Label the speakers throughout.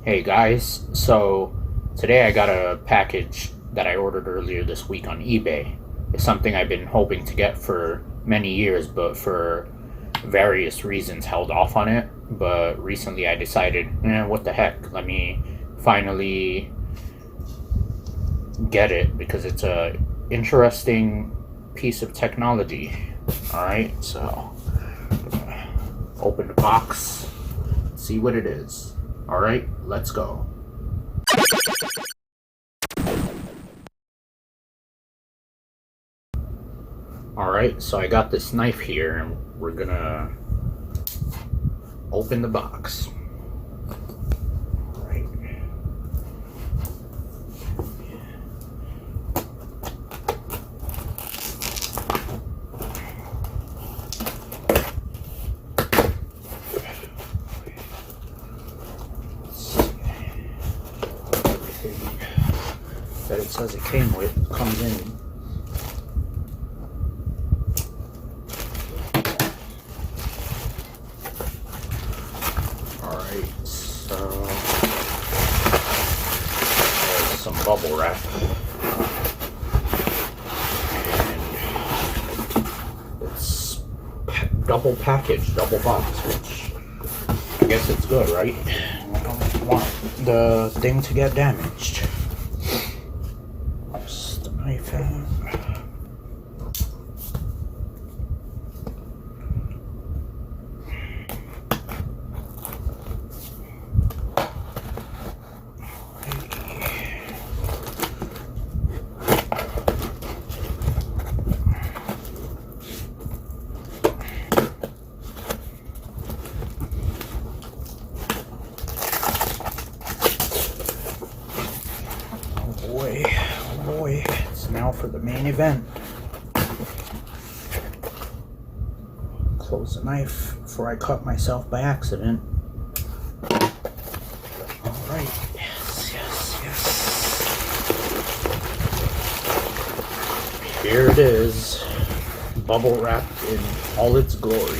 Speaker 1: Hey guys, so today I got a package that I ordered earlier this week on eBay. It's something I've been hoping to get for many years, but for various reasons held off on it. But recently I decided, what the heck, let me finally get it because it's a interesting piece of technology. Alright, so open the box, see what it is. Alright, let's go. Alright, so I got this knife here and we're gonna open the box. Alright. Everything that it says it came with comes in. Alright, so there's some bubble wrap. And it's double packaged, double box, which I guess it's good, right? I don't want the thing to get damaged. Just the knife out. Oh boy, it's now for the main event. Close the knife before I cut myself by accident. Alright, yes. Here it is, bubble wrapped in all its glory.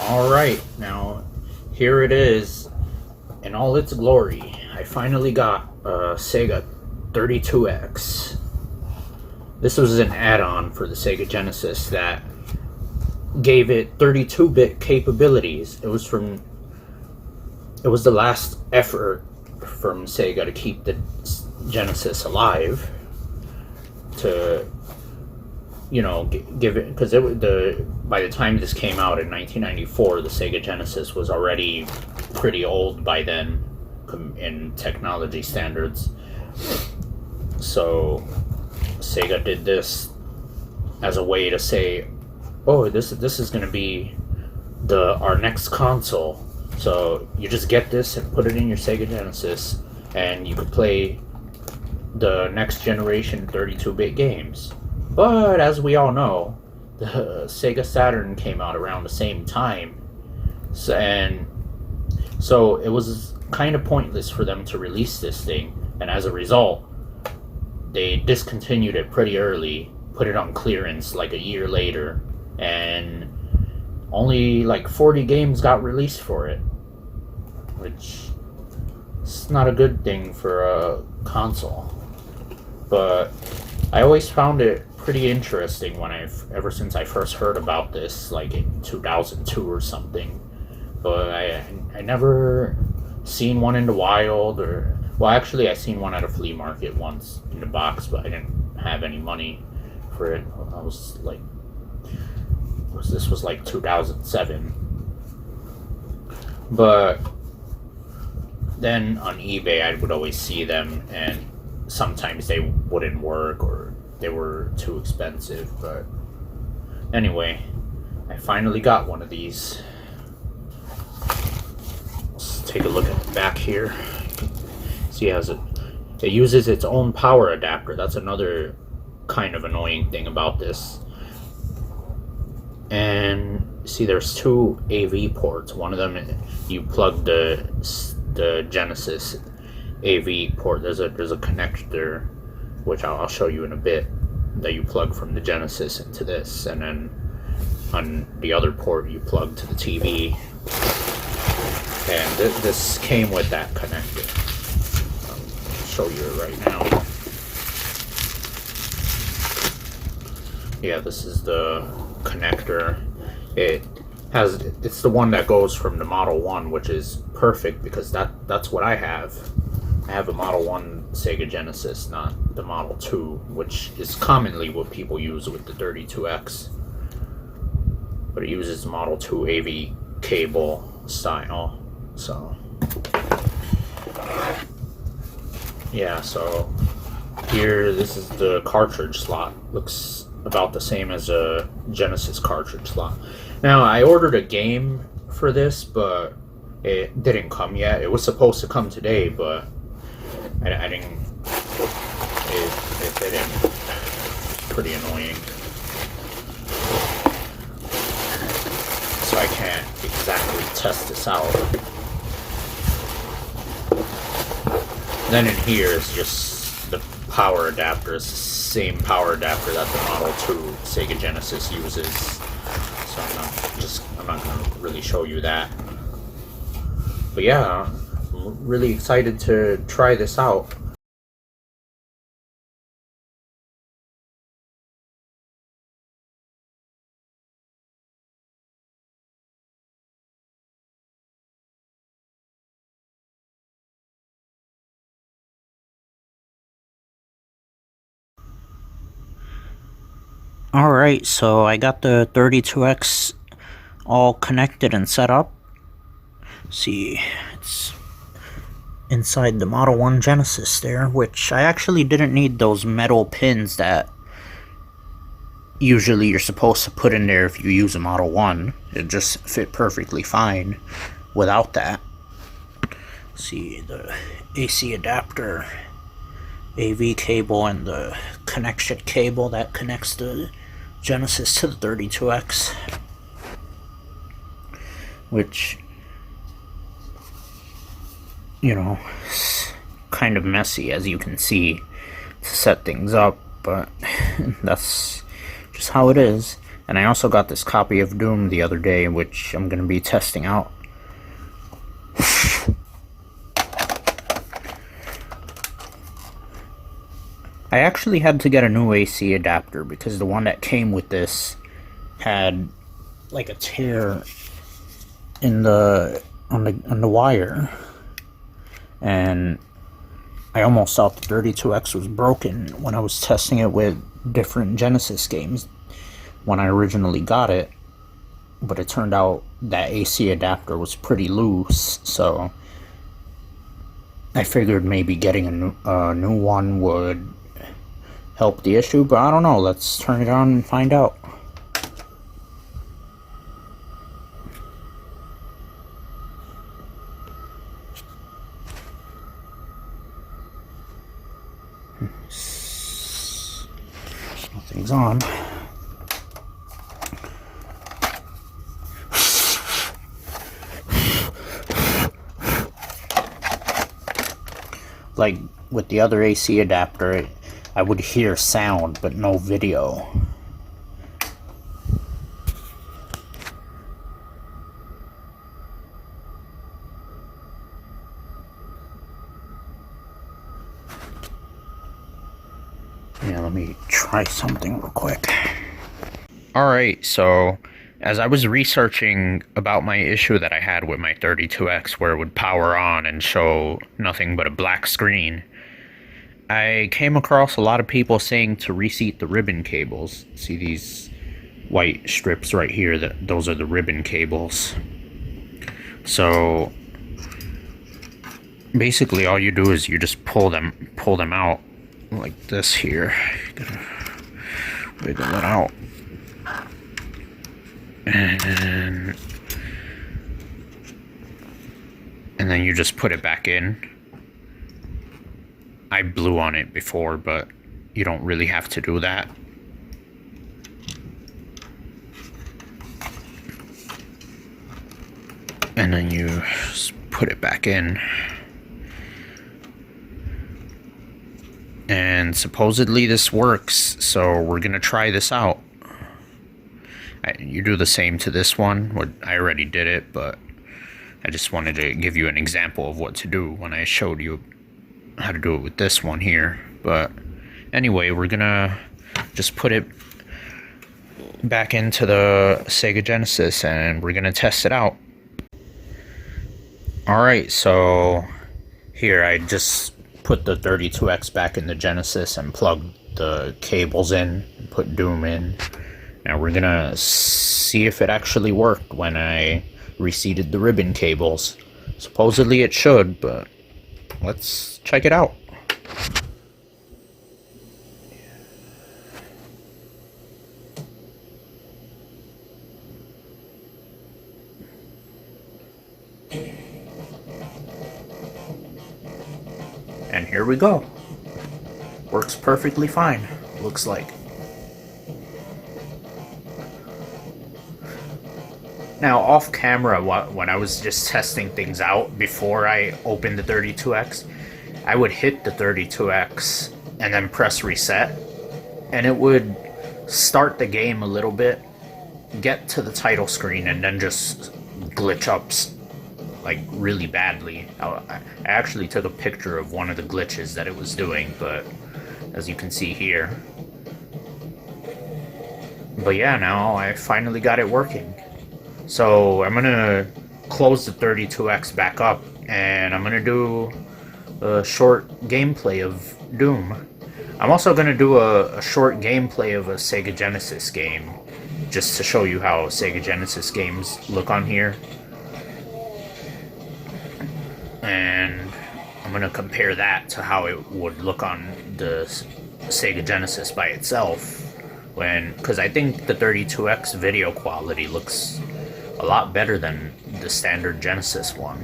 Speaker 1: Alright, now here it is in all its glory. I finally got a Sega 32X. This was an add-on for the Sega Genesis that gave it 32-bit capabilities. It was the last effort from Sega to keep the Genesis alive, to give it, because by the time this came out in 1994, the Sega Genesis was already pretty old by then in technology standards. So Sega did this as a way to say, oh, this is going to be our next console. So you just get this and put it in your Sega Genesis, and you could play the next generation 32-bit games. But as we all know, the Sega Saturn came out around the same time, so it was kind of pointless for them to release this thing, and as a result, they discontinued it pretty early, put it on clearance like a year later, and only like 40 games got released for it, which It's not a good thing for a console. But I always found it pretty interesting when ever since I first heard about this, like in 2002 or something. But I never seen one in the wild, or well, actually I seen one at a flea market once in the box, but I didn't have any money for it. I was like, this was like 2007. But then on eBay I would always see them, and sometimes they wouldn't work or they were too expensive. But anyway, I finally got one of these. Let's take a look at the back here. See, it uses its own power adapter. That's another kind of annoying thing about this. And see, there's two AV ports. One of them, you plug the Genesis AV port. There's a connector, which I'll show you in a bit, that you plug from the Genesis into this, and then on the other port you plug to the TV. And this came with that connector. I'll show you it right now. Yeah, this is the connector. It's the one that goes from the Model 1, which is perfect because that's what I have. I have a Model 1 Sega Genesis, not the Model 2, which is commonly what people use with the 32X. But it uses Model 2 AV cable style. So yeah, so here, this is the cartridge slot. Looks about the same as a Genesis cartridge slot. Now, I ordered a game for this, but it didn't come yet. It was supposed to come today, but I didn't. It didn't. It's pretty annoying. So I can't exactly test this out. Then in here is just the power adapter. It's the same power adapter that the Model 2 Sega Genesis uses. So I'm not gonna really show you that. But yeah, I'm really excited to try this out. Alright, so I got the 32X all connected and set up. See, it's inside the Model 1 Genesis there, which I actually didn't need those metal pins that usually you're supposed to put in there if you use a Model 1. It just fit perfectly fine without that. See, the AC adapter, AV cable, and the connection cable that connects the Genesis to the 32X, which, you know, is kind of messy, as you can see, to set things up, but that's just how it is. And I also got this copy of Doom the other day, which I'm going to be testing out. I actually had to get a new AC adapter because the one that came with this had like a tear in the on the wire, and I almost thought the 32X was broken when I was testing it with different Genesis games when I originally got it. But it turned out that AC adapter was pretty loose, so I figured maybe getting a new one would help the issue, but I don't know. Let's turn it on and find out. Nothing's on. Like with the other AC adapter, I would hear sound, but no video. Yeah, let me try something real quick. Alright, so as I was researching about my issue that I had with my 32X where it would power on and show nothing but a black screen, I came across a lot of people saying to reseat the ribbon cables. See these white strips right here? Those are the ribbon cables. So basically all you do is you just pull them out like this here. Gotta wiggle it out. And then you just put it back in. I blew on it before, but you don't really have to do that. And then you just put it back in. And supposedly this works, so we're gonna try this out. You do the same to this one. I already did it, but I just wanted to give you an example of what to do when I showed you how to do it with this one here. But anyway, we're gonna just put it back into the Sega Genesis and we're gonna test it out. Alright, so here I just put the 32X back in the Genesis and plugged the cables in, put Doom in. Now we're gonna see if it actually worked when I reseated the ribbon cables. Supposedly it should, but let's check it out. And here we go. Works perfectly fine, looks like. Now, off camera, when I was just testing things out before I opened the 32X, I would hit the 32X and then press reset, and it would start the game a little bit, get to the title screen, and then just glitch up like really badly. I actually took a picture of one of the glitches that it was doing, but as you can see here. But yeah, now I finally got it working. So I'm gonna close the 32X back up and I'm gonna do a short gameplay of Doom. I'm also gonna do a short gameplay of a Sega Genesis game, just to show you how Sega Genesis games look on here. And I'm gonna compare that to how it would look on the Sega Genesis by itself, because I think the 32X video quality looks a lot better than the standard Genesis one.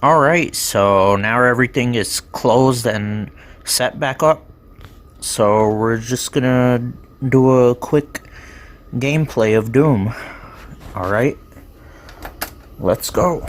Speaker 1: Alright, so now everything is closed and set back up. So we're just gonna do a quick gameplay of Doom. Alright, let's go.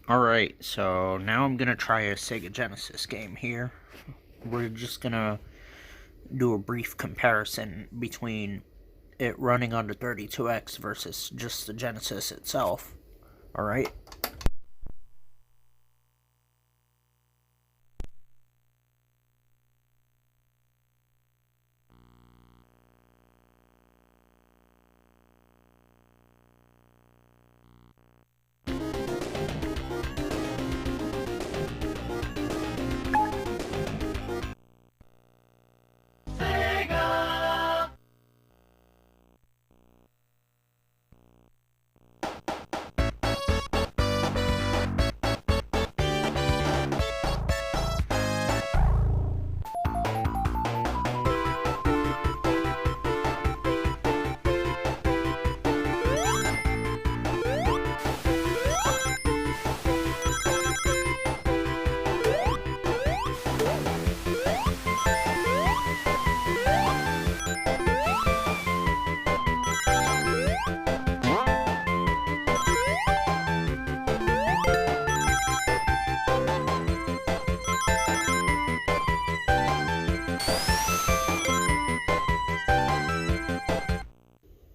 Speaker 1: Alright, so now I'm gonna try a Sega Genesis game here. We're just gonna do a brief comparison between it running on the 32X versus just the Genesis itself. Alright?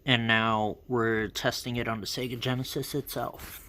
Speaker 1: And now we're testing it on the Sega Genesis itself.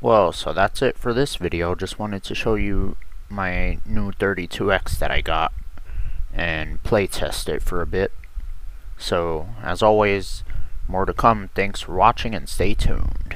Speaker 1: Well, so that's it for this video. Just wanted to show you my new 32X that I got and play test it for a bit. So, as always, more to come. Thanks for watching and stay tuned.